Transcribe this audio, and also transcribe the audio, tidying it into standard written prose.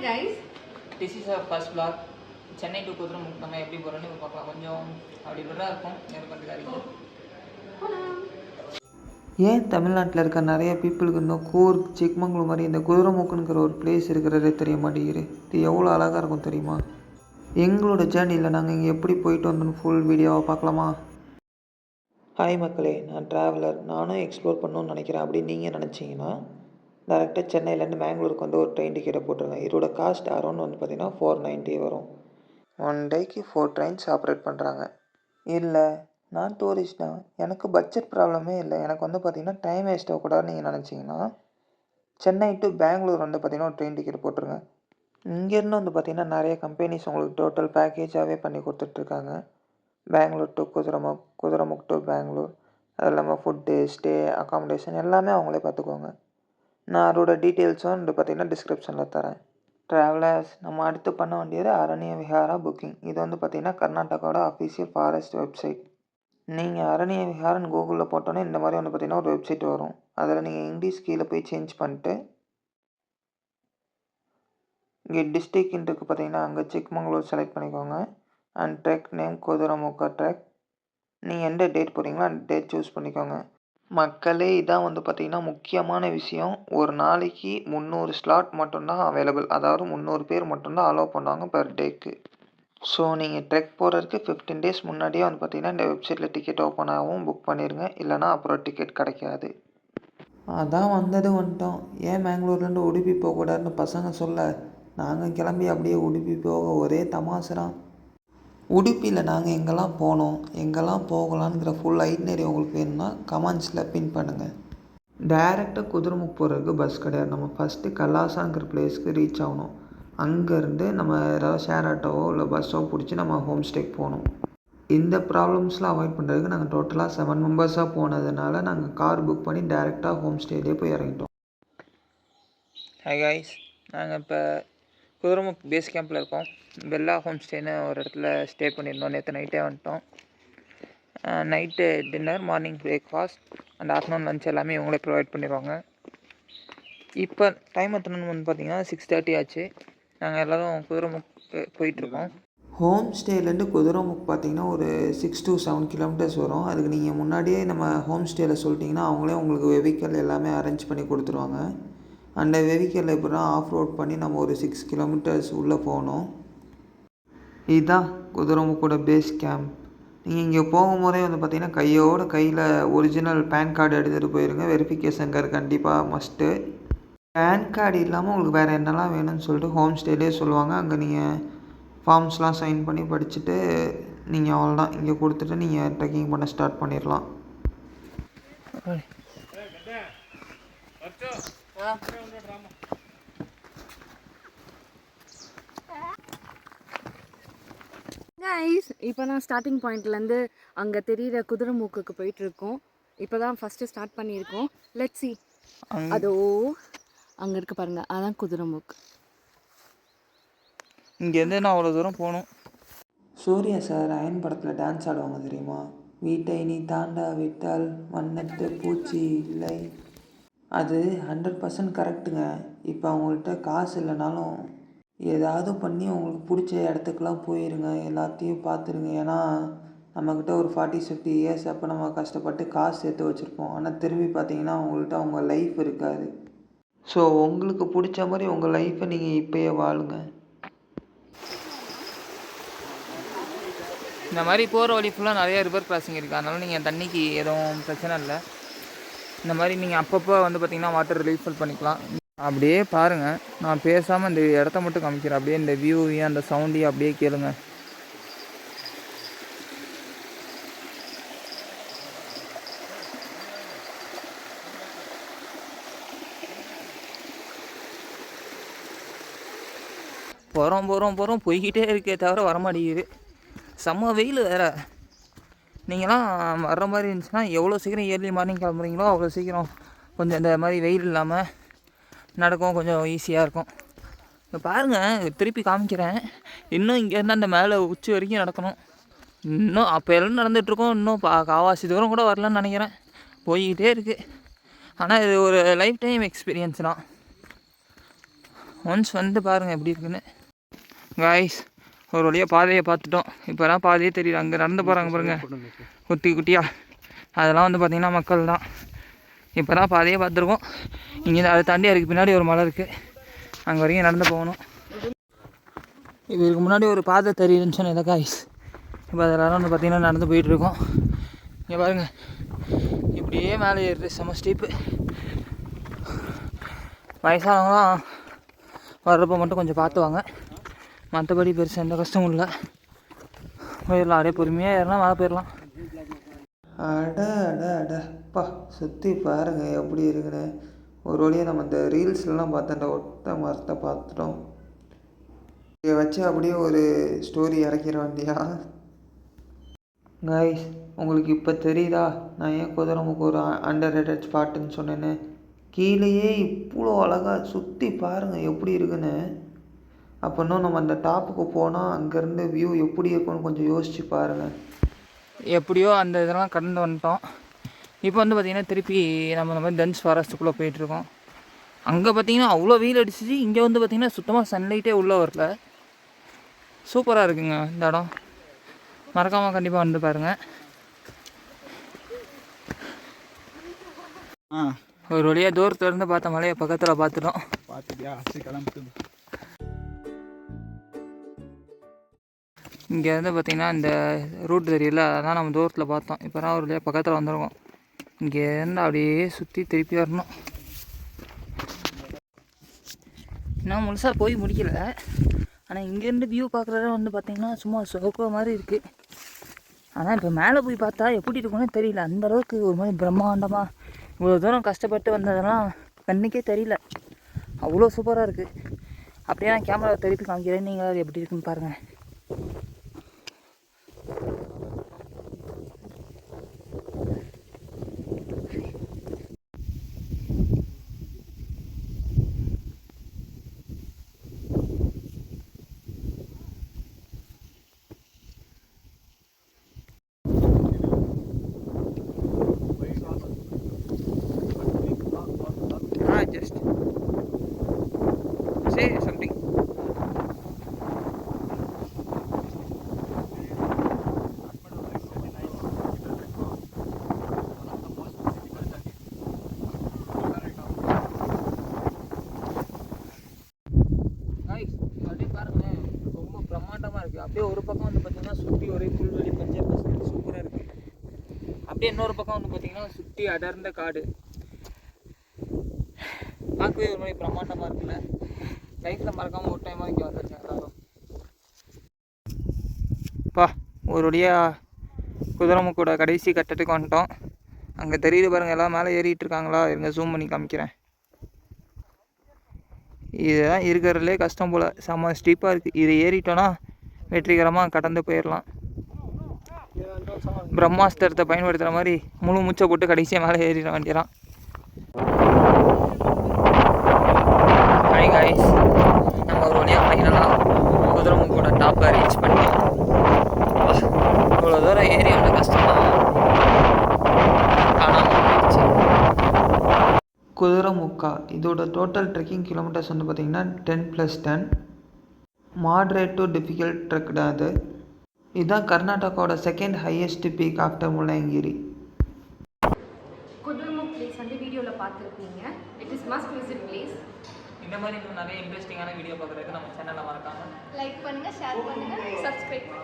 guys. This is our first vlog. Chennai to குதிரமுக்கு நம்ம எப்படி போகிறோன்னு பார்க்கலாம். கொஞ்சம் அப்படி இப்படிதான் இருக்கும் எனக்கு காரியம். ஏன் தமிழ்நாட்டில் இருக்க நிறைய பீப்புளுக்கு இன்னும் கூர்க் சிக்மங்களூர் மாதிரி இந்த குதிரமுக்குங்கிற ஒரு பிளேஸ் இருக்கிறதே தெரிய மாட்டேங்குது. இது எவ்வளோ அழகாக இருக்கும் தெரியுமா? எங்களோட ஜேர்னியில் நாங்கள் இங்கே எப்படி போயிட்டு வந்தோன்னு ஃபுல் வீடியோவை பார்க்கலாமா? ஹாய் மக்களே, நான் ட்ராவலர். நானும் எக்ஸ்ப்ளோர் பண்ணணும்னு நினைக்கிறேன். அப்படின்னு நீங்கள் நினச்சிங்கன்னா டேரெக்டாக சென்னையிலேருந்து மேங்களூருக்கு வந்து ஒரு ட்ரெயின் டிக்கெட்டை போட்டுருங்க. இதோட காஸ்ட் அரௌண்ட் வந்து பார்த்திங்கன்னா 490 வரும். 1 டேக்கு 4 ட்ரெயின்ஸ் ஆப்ரேட் பண்ணுறாங்க. இல்லை நான் டூரிஸ்ட் தான், எனக்கு பட்ஜெட் ப்ராப்ளமே இல்லை, எனக்கு வந்து பார்த்திங்கன்னா டைம் வேஸ்ட் ஆகக்கூடாதுன்னு நீங்கள் நினச்சிங்கன்னா சென்னை டு பெங்களூர் வந்து பார்த்திங்கன்னா ஒரு ட்ரெயின் டிக்கெட் போட்டுருங்க. இங்கேருந்து வந்து பார்த்திங்கன்னா நிறைய கம்பெனிஸ் உங்களுக்கு டோட்டல் பேக்கேஜாகவே பண்ணி கொடுத்துட்ருக்காங்க. பெங்களூர் டு குதிரமுக் டு பெங்களூர், அது இல்லாமல் ஃபுட்டு, ஸ்டே, அக்காமடேஷன் எல்லாமே அவங்களே பார்த்துக்குவாங்க. நான் அதோட டீட்டெயில்ஸும் வந்து பார்த்திங்கன்னா டிஸ்கிரிப்ஷனில் தரேன். ட்ராவலர்ஸ், நம்ம அடுத்து பண்ண வேண்டியது அரண்ய விஹாரா புக்கிங். இது வந்து பார்த்திங்கன்னா கர்நாடகாவோட அஃபிஷியல் ஃபாரஸ்ட் வெப்சைட். நீங்கள் அரண்ய விஹாரன்னு கூகுளில் போட்டோன்னே இந்த மாதிரி வந்து பார்த்திங்கன்னா ஒரு வெப்சைட் வரும். அதில் நீங்கள் இங்கிலீஷ் கீழே போய் சேஞ்ச் பண்ணிட்டு இங்கே டிஸ்ட்ரிக்ட் இருக்குது பார்த்திங்கன்னா, அங்கே சிக்மங்களூர் செலக்ட் பண்ணிக்கோங்க. And trek name Kudremukha trek. நீங்கள் எந்த டேட் போகிறீங்களோ அந்த டேட் சூஸ் பண்ணிக்கோங்க. மக்களே, இதான் வந்து பார்த்திங்கன்னா முக்கியமான விஷயம். ஒரு நாளைக்கு 300 ஸ்லாட் மட்டும்தான் அவைலபிள். அதாவது 300 பேர் மட்டும்தான் அலோவ் பண்ணுவாங்க பெர் டேக்கு. ஸோ நீங்கள் ட்ரெக் போகிறதுக்கு 15 டேஸ் முன்னாடியே வந்து பார்த்திங்கன்னா இந்த வெப்சைட்டில் டிக்கெட் ஓப்பன் ஆகவும் புக் பண்ணிடுங்க. இல்லைனா அப்புறம் டிக்கெட் கிடைக்காது. அதான் வந்துட்டோம். ஏன் பெங்களூர்லேருந்து உடுப்பி போகக்கூடாதுன்னு பசங்க சொல்ல நாங்கள் கிளம்பி அப்படியே உடுப்பி போக ஒரே தமாசுதான். உடுப்பியில் நாங்கள் எங்கெல்லாம் போனோம், எங்கெல்லாம் போகலான்ங்கிற ஃபுல் ஐட்னரி உங்களுக்கு வேணும்னா கமெண்ட்ஸில் பின் பண்ணுங்கள். டேரெக்டாக குதிரமுக்கு போகிறதுக்கு பஸ் கிடையாது. நம்ம ஃபஸ்ட்டு கல்லாசாங்கிற பிளேஸ்க்கு ரீச் ஆகணும். அங்கேருந்து நம்ம ஏதாவது ஷேர் ஆட்டோவோ இல்லை பஸ்ஸோ பிடிச்சி நம்ம ஹோம் ஸ்டேக்கு போகணும். இந்த ப்ராப்ளம்ஸ்லாம் அவாய்ட் பண்ணுறதுக்கு நாங்கள் டோட்டலாக 7 மெம்பர்ஸாக போனதுனால நாங்கள் கார் புக் பண்ணி டேரெக்டாக ஹோம் ஸ்டேலேயே போய் இறங்கிட்டோம். ஹாய் காய்ஸ், நாங்கள் இப்போ குதிரமுக் பேஸ் கேம்பில் இருக்கோம். பெல்லா ஹோம் ஸ்டேன்னு ஒரு இடத்துல ஸ்டே பண்ணியிருந்தோம். நேற்று நைட்டே வந்துட்டோம். Night dinner, morning breakfast and afternoon lunch எல்லாமே இவங்களே ப்ரொவைட் பண்ணிடுவாங்க. இப்போ டைம் எத்தனைன்னு வந்து பார்த்திங்கன்னா 6:30 ஆச்சு. நாங்கள் எல்லோரும் குதிரமுக் போயிட்டுருக்கோம். ஹோம் ஸ்டேலேருந்து குதிரமுக் பார்த்திங்கன்னா ஒரு 6 to 7 கிலோமீட்டர்ஸ் வரும். அதுக்கு நீங்கள் முன்னாடியே நம்ம ஹோம் ஸ்டேயில் சொல்லிட்டிங்கன்னா அவங்களே உங்களுக்கு வெஹிக்கல் எல்லாமே அரேஞ்ச் பண்ணி கொடுத்துருவாங்க. அந்த வெஹிக்கலில் எப்படின்னா ஆஃப் ரோட் பண்ணி நம்ம ஒரு 6 கிலோமீட்டர்ஸ் உள்ளே போகணும். இதுதான் குதிரமுக்கோட பேஸ் கேம்ப். நீங்கள் இங்கே போகும்போதே வந்து பார்த்திங்கன்னா கையில் ஒரிஜினல் பேன் கார்டு எடுத்துகிட்டு போயிருங்க. வெரிஃபிகேஷன் கார்டு கண்டிப்பாக மஸ்ட்டு. பேன் கார்டு இல்லாமல் உங்களுக்கு வேறு என்னெல்லாம் வேணும்னு சொல்லிட்டு ஹோம் ஸ்டேலே சொல்லுவாங்க. அங்கே நீங்கள் ஃபார்ம்ஸ்லாம் சைன் பண்ணி படிச்சுட்டு நீங்கள் அவ்வளோதான் இங்கே கொடுத்துட்டு நீங்கள் ட்ரெக்கிங் பண்ண ஸ்டார்ட் பண்ணிடலாம். கைஸ், இப்போ நான் ஸ்டார்டிங் பாயிண்ட்லேருந்து அங்கே தெரிகிற குதிரமுக்குக்கு போயிட்டுருக்கோம். இப்போ தான் ஃபஸ்ட்டு ஸ்டார்ட் பண்ணியிருக்கோம். Let's see. அதோ அங்கே இருக்க பாருங்கள், அதான் குதிரமுக்கு. இங்கேருந்து நான் அவ்வளோ தூரம் போகணும். சூர்யா சார் அயன் படத்தில் டான்ஸ் ஆடுவாங்க தெரியுமா? வீட்டை நீ தாண்டா விட்டால் வண்ணத்து பூச்சி இல்லை. அது 100% கரெக்டுங்க. இப்போ அவங்கள்ட்ட காசு இல்லைனாலும் ஏதாவது பண்ணி அவங்களுக்கு பிடிச்ச இடத்துக்குலாம் போயிருங்க, எல்லாத்தையும் பார்த்துருங்க. ஏன்னா நம்மக்கிட்ட ஒரு 40-50 இயர்ஸ் அப்போ நம்ம கஷ்டப்பட்டு காசு சேர்த்து வச்சுருப்போம். ஆனால் திரும்பி பார்த்தீங்கன்னா அவங்கள்ட்ட அவங்க லைஃப் இருக்காது. ஸோ உங்களுக்கு பிடிச்ச மாதிரி உங்கள் லைஃப்பை நீங்கள் இப்போயே வாழுங்க. இந்த மாதிரி போகிற வழி ஃபுல்லாக நிறைய ரிவர் கிராசிங் இருக்குது. அதனால நீங்கள் தண்ணிக்கு எதுவும் பிரச்சனை இல்லை. இந்த மாதிரி நீங்கள் அப்பப்போ வந்து பார்த்திங்கன்னா வாட்டர் ரிலீஃபல் பண்ணிக்கலாம். அப்படியே பாருங்கள், நான் பேசாமல் இந்த இடத்த மட்டும் காமிக்கிறேன். அப்படியே இந்த வியூவையும் அந்த சவுண்டையும் அப்படியே கேளுங்க. போகிறோம் போய்கிட்டே இருக்கே தவிர வரமாட்டேங்குது. செம்ம வெயில் வேறு. நீங்களாம் வர்ற மாதிரி இருந்துச்சுன்னா எவ்வளோ சீக்கிரம் ஏர்லி மார்னிங் கிளம்புறீங்களோ அவ்வளோ சீக்கிரம் கொஞ்சம் இந்த மாதிரி வெயில் இல்லாமல் நடக்கும், கொஞ்சம் ஈஸியாக இருக்கும். இப்போ பாருங்கள், திருப்பி காமிக்கிறேன். இன்னும் இங்கேருந்து அந்த மேலே உச்சி வரைக்கும் நடக்கணும். இன்னும் அப்போ எல்லாம் நடந்துகிட்ருக்கோம். இன்னும் காவாசி தூரம் கூட வரலான்னு நினைக்கிறேன். போய்கிட்டே இருக்குது. ஆனால் இது ஒரு லைஃப் டைம் எக்ஸ்பீரியன்ஸ் தான். ஒன்ஸ் வந்து பாருங்கள் எப்படி இருக்குன்னு. காய்ஸ் ஒரு வழியாக பாதையை பார்த்துட்டோம். இப்போ தான் பாதையே தெரியுது. அங்கே நடந்து போகிறாங்க பாருங்கள் குட்டி குட்டியாக, அதெல்லாம் வந்து பார்த்திங்கன்னா மக்கள் தான். இப்போ தான் பாதையே பார்த்துருக்கோம். இங்கே அதை தாண்டி அதுக்கு பின்னாடி ஒரு மலை இருக்குது, அங்கே வரைக்கும் நடந்து போகணும். இதுக்கு முன்னாடி ஒரு பாதை தெரியுதுன்னு சொன்னேன் காய்ஸ். இப்போ அதெல்லாம் வந்து பார்த்திங்கன்னா நடந்து போயிட்டுருக்கோம். இங்கே பாருங்கள் இப்படியே மேலே ஏறுது, செம ஸ்டீப்பு. வயசானவங்களாம் வர்றப்போ மட்டும் கொஞ்சம் பார்த்து வாங்க, மற்றபடி பெருசாக எந்த கஷ்டமும் இல்லை. போயிடலாம், அப்படியே பொறுமையாக ஏறினா மேலே போயிடலாம். அடப்பா சுற்றி பாருங்கள் எப்படி இருக்குன்னு. ஒரு வழியாக நம்ம இந்த ரீல்ஸ்லாம் பார்த்த அந்த ஒத்த மரத்தை பார்த்துட்டோம். இதை வச்சு அப்படியே ஒரு ஸ்டோரி இறக்கிற வண்டியா. கைஸ் உங்களுக்கு இப்போ தெரியுதா நான் ஏன் குதிரைமுக்கு ஒரு அண்டர் ரேட்டட் ஸ்பாட்டுன்னு சொன்னேன்னு? கீழேயே இவ்வளோ அழகாக சுற்றி பாருங்கள் எப்படி இருக்குன்னு. அப்போ இன்னும் நம்ம அந்த டாப்புக்கு போனால் அங்கேருந்து வியூ எப்படி இருக்குன்னு கொஞ்சம் யோசிச்சு பாருங்கள். எப்படியோ அந்த இதெல்லாம் கடந்து வந்துட்டோம். இப்போ வந்து பார்த்திங்கன்னா திருப்பி நம்ம இந்த மாதிரி டென்ஸ் ஃபாரஸ்ட்டுக்குள்ளே போயிட்டுருக்கோம். அங்கே பார்த்திங்கன்னா அவ்வளோ வெயில் அடிச்சிச்சு, இங்கே வந்து பார்த்திங்கன்னா சுத்தமாக சன்லைட்டே உள்ளே வரல. சூப்பராக இருக்குங்க இந்த இடம், மறக்காமல் கண்டிப்பாக வந்து பாருங்கள். ஒரு வழியாக தூரத்துலேருந்து பார்த்த மலையை பக்கத்தில் பார்த்துட்டோம். இங்கேருந்து பார்த்திங்கன்னா இந்த ரூட் தெரியல, அதான் நம்ம தூரத்தில் பார்த்தோம். இப்போ தான் ஒரு வழியாக பக்கத்தில் வந்துருக்கோம். இங்கேருந்து அப்படியே சுற்றி திருப்பி வரணும். இன்னும் முழுசாக போய் முடிக்கல, ஆனால் இங்கேருந்து வியூ பார்க்குறத வந்து பார்த்திங்கன்னா சும்மா சொக்க மாதிரி இருக்குது. ஆனால் இப்போ மேலே போய் பார்த்தா எப்படி இருக்குன்னு தெரியல. அந்தளவுக்கு ஒரு மாதிரி பிரம்மாண்டமாக இவ்வளோ தூரம் கஷ்டப்பட்டு வந்ததெல்லாம் கண்ணுக்கே தெரியல, அவ்வளோ சூப்பராக இருக்குது. அப்படியே நான் கேமரா திருப்பி காமிக்கிறேன், நீங்கள் அது எப்படி இருக்குன்னு பாருங்கள். Just say something. அப்படியே பாருங்களேன், ரொம்ப பிரம்மாண்டமாக இருக்குது. அப்படியே ஒரு பக்கம் வந்து பார்த்திங்கன்னா சுற்றி ஒரே புல்வெளி பச்சை பசங்க சூப்பராக இருக்குது. அப்படியே இன்னொரு பக்கம் வந்து பார்த்திங்கன்னா சுற்றி அடர்ந்த காடு, பார்க்கவே ஒரு மாதிரி பிரம்மாண்டமாக இருக்குல்ல. லைஃப்பில் மறக்காமல் ஒரு டைமாக இங்கே வந்துருக்கேன் எல்லாரும். ஒரு வழியாக குதிரைமுக்கோட கடைசி கட்டத்துக்கு வந்துட்டோம். அங்கே தெரியுது பாருங்கள், எல்லாம் மேலே ஏறிட்டு இருக்காங்களா, இருங்க ஜூம் பண்ணி காமிக்கிறேன். இதுதான் இருக்கிறதுலே கஷ்டம் போல், செம்ம ஸ்டீப்பாக இருக்குது. இது ஏறிட்டோன்னா வெற்றிகரமாக கடந்து போயிடலாம். பிரம்மாஸ்திரத்தை பயன்படுத்துகிற மாதிரி முழு மூச்சை போட்டு கடைசியாக மேலே ஏறிட வேண்டியதான். ஹாய் காய்ஸ், நம்ம ஒரு வழியாக ஃபைனலாக குதிரைமுக்கோட டாப்பை ரீச் பண்ணிட்டோம். இவ்வளோ தூரம் ஏறி வந்து கஷ்டமாக காணாமல் போயிடுச்சு. குதிரைமுக்கா இதோட டோட்டல் ட்ரெக்கிங் கிலோமீட்டர்ஸ் வந்து பார்த்திங்கன்னா 10+10. மாட்ரேட் டு டிஃபிகல்ட் ட்ரெக் தான் அது. இதுதான் கர்நாடகாவோட second highest peak after Mullayanagiri. Kudremukh place வந்து வீடியோவில் பார்த்துருப்பீங்க. It is must visit place. இந்த மாதிரி இன்னும் நிறைய இன்ட்ரெஸ்டிங்கான வீடியோ பார்க்குறதுக்கு நம்ம சேனலை மறக்காமல் லைக் பண்ணுங்கள், ஷேர் பண்ணுங்கள், சப்ஸ்கிரைப் பண்ணுங்கள்.